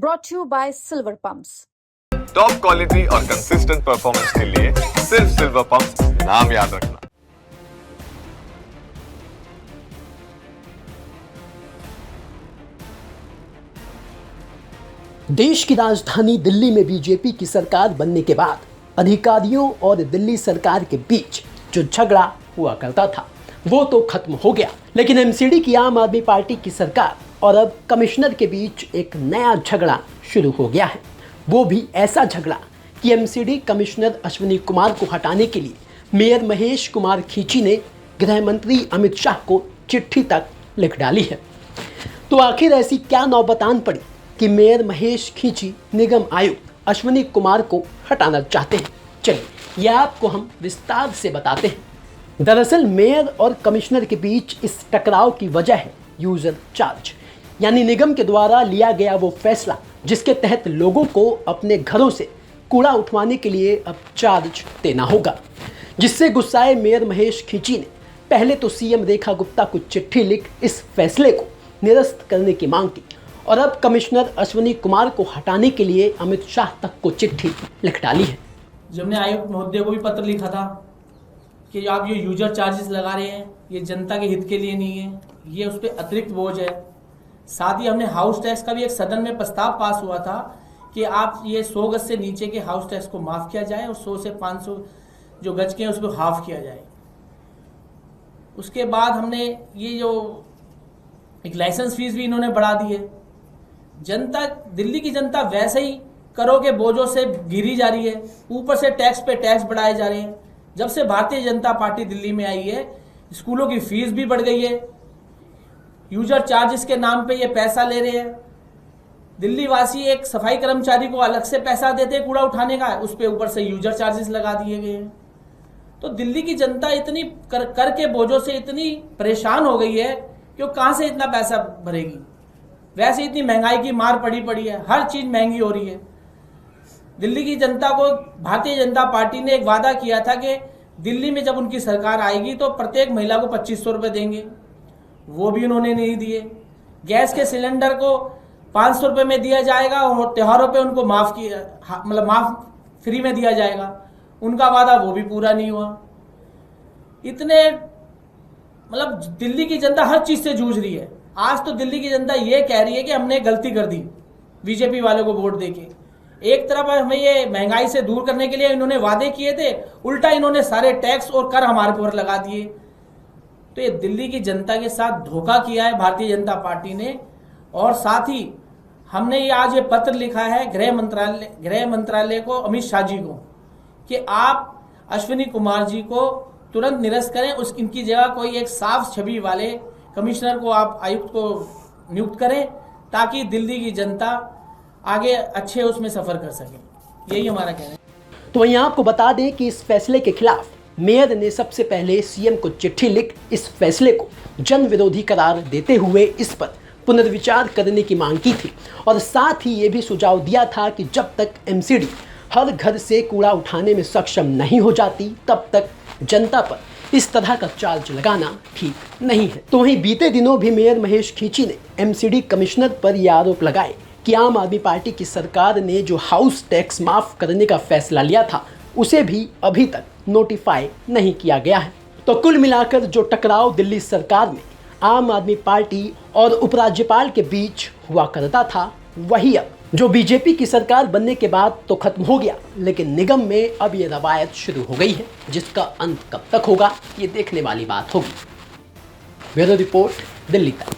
brought to you by Silver Pumps. Top quality और consistent performance के लिए सिर्फ सिल्वर पंप्स नाम याद रखना। देश की राजधानी दिल्ली में बीजेपी की सरकार बनने के बाद अधिकारियों और दिल्ली सरकार के बीच जो झगड़ा हुआ करता था वो तो खत्म हो गया, लेकिन एमसीडी की आम आदमी पार्टी की सरकार और अब कमिश्नर के बीच एक नया झगड़ा शुरू हो गया है। वो भी ऐसा झगड़ा कि एमसीडी कमिश्नर अश्विनी कुमार को हटाने के लिए मेयर महेश कुमार खींची ने गृह मंत्री अमित शाह को चिट्ठी तक लिख डाली है। तो आखिर ऐसी क्या नौबतान पड़ी कि मेयर महेश खींची निगम आयुक्त अश्विनी कुमार को हटाना चाहते हैं? चलिए यह आपको हम विस्तार से बताते हैं। दरअसल मेयर और कमिश्नर के बीच इस टकराव की वजह है यूजर चार्ज, यानी निगम के द्वारा लिया गया वो फैसला जिसके तहत लोगों को अपने घरों से कूड़ा उठवाने के लिए अब चार्ज देना होगा, जिससे गुस्साए मेयर महेश खींची ने पहले तो सीएम रेखा गुप्ता को चिट्ठी लिख इस फैसले को निरस्त करने की मांग की और अब कमिश्नर अश्विनी कुमार को हटाने के लिए अमित शाह तक को चिट्ठी लिख डाली है। जब हमने आयुक्त महोदय को भी पत्र लिखा था कि आप ये यूजर चार्जेस लगा रहे हैं, ये जनता के हित के लिए नहीं है, ये उस पर अतिरिक्त बोझ है। साथ ही हमने हाउस टैक्स का भी एक सदन में प्रस्ताव पास हुआ था कि आप ये 100 गज से नीचे के हाउस टैक्स को माफ़ किया जाए और 100 से 500 जो गज के हैं उसको हाफ किया जाए। उसके बाद हमने ये जो एक लाइसेंस फीस भी इन्होंने बढ़ा दी है। जनता, दिल्ली की जनता वैसे ही करों के बोझों से घिरी जा रही है, ऊपर से टैक्स पे टैक्स बढ़ाए जा रहे हैं। जब से भारतीय जनता पार्टी दिल्ली में आई है स्कूलों की फीस भी बढ़ गई है, यूजर चार्जेस के नाम पे ये पैसा ले रहे हैं। दिल्ली वासी एक सफाई कर्मचारी को अलग से पैसा देते हैं कूड़ा उठाने का, उस पे ऊपर से यूजर चार्जेस लगा दिए गए हैं। तो दिल्ली की जनता इतनी कर के बोझों से इतनी परेशान हो गई है कि वो कहाँ से इतना पैसा भरेगी। वैसे इतनी महंगाई की मार पड़ी है, हर चीज महंगी हो रही है। दिल्ली की जनता को भारतीय जनता पार्टी ने एक वादा किया था कि दिल्ली में जब उनकी सरकार आएगी तो प्रत्येक महिला को 2500 रुपये देंगे, वो भी उन्होंने नहीं दिए। गैस के सिलेंडर को 500 रुपये में दिया जाएगा और त्योहारों पे उनको माफ फ्री में दिया जाएगा, उनका वादा वो भी पूरा नहीं हुआ। इतने दिल्ली की जनता हर चीज से जूझ रही है। आज तो दिल्ली की जनता ये कह रही है कि हमने गलती कर दी बीजेपी वालों को वोट देके। एक तरफ हमें ये महंगाई से दूर करने के लिए इन्होंने वादे किए थे, उल्टा इन्होंने सारे टैक्स और कर हमारे ऊपर लगा दिए। तो ये दिल्ली की जनता के साथ धोखा किया है भारतीय जनता पार्टी ने। और साथ ही हमने ये आज ये पत्र लिखा है गृह मंत्रालय को, अमित शाह जी को, कि आप अश्विनी कुमार जी को तुरंत निरस्त करें, इनकी जगह कोई एक साफ छवि वाले कमिश्नर को आप आयुक्त को नियुक्त करें ताकि दिल्ली की जनता आगे अच्छे उसमें सफर कर सके। यही हमारा कहना है। तो वहीं आपको बता दें कि इस फैसले के खिलाफ मेयर ने सबसे पहले सीएम को चिट्ठी लिख इस फैसले को जन विरोधी करार देते हुए इस पर पुनर्विचार करने की मांग की थी और साथ ही ये भी सुझाव दिया था कि जब तक एमसीडी हर घर से कूड़ा उठाने में सक्षम नहीं हो जाती तब तक जनता पर इस तरह का चार्ज लगाना ठीक नहीं है। तो वहीं बीते दिनों भी मेयर महेश खींची ने एमसीडी कमिश्नर पर यह आरोप लगाए कि आम आदमी पार्टी की सरकार ने जो हाउस टैक्स माफ करने का फैसला लिया था उसे भी अभी तक नोटिफाई नहीं किया गया है। तो कुल मिलाकर जो टकराव दिल्ली सरकार में आम आदमी पार्टी और उपराज्यपाल के बीच हुआ करता था वही अब जो बीजेपी की सरकार बनने के बाद तो खत्म हो गया, लेकिन निगम में अब ये रवायत शुरू हो गई है जिसका अंत कब तक होगा ये देखने वाली बात होगी। ब्यूरो रिपोर्ट, दिल्ली तक।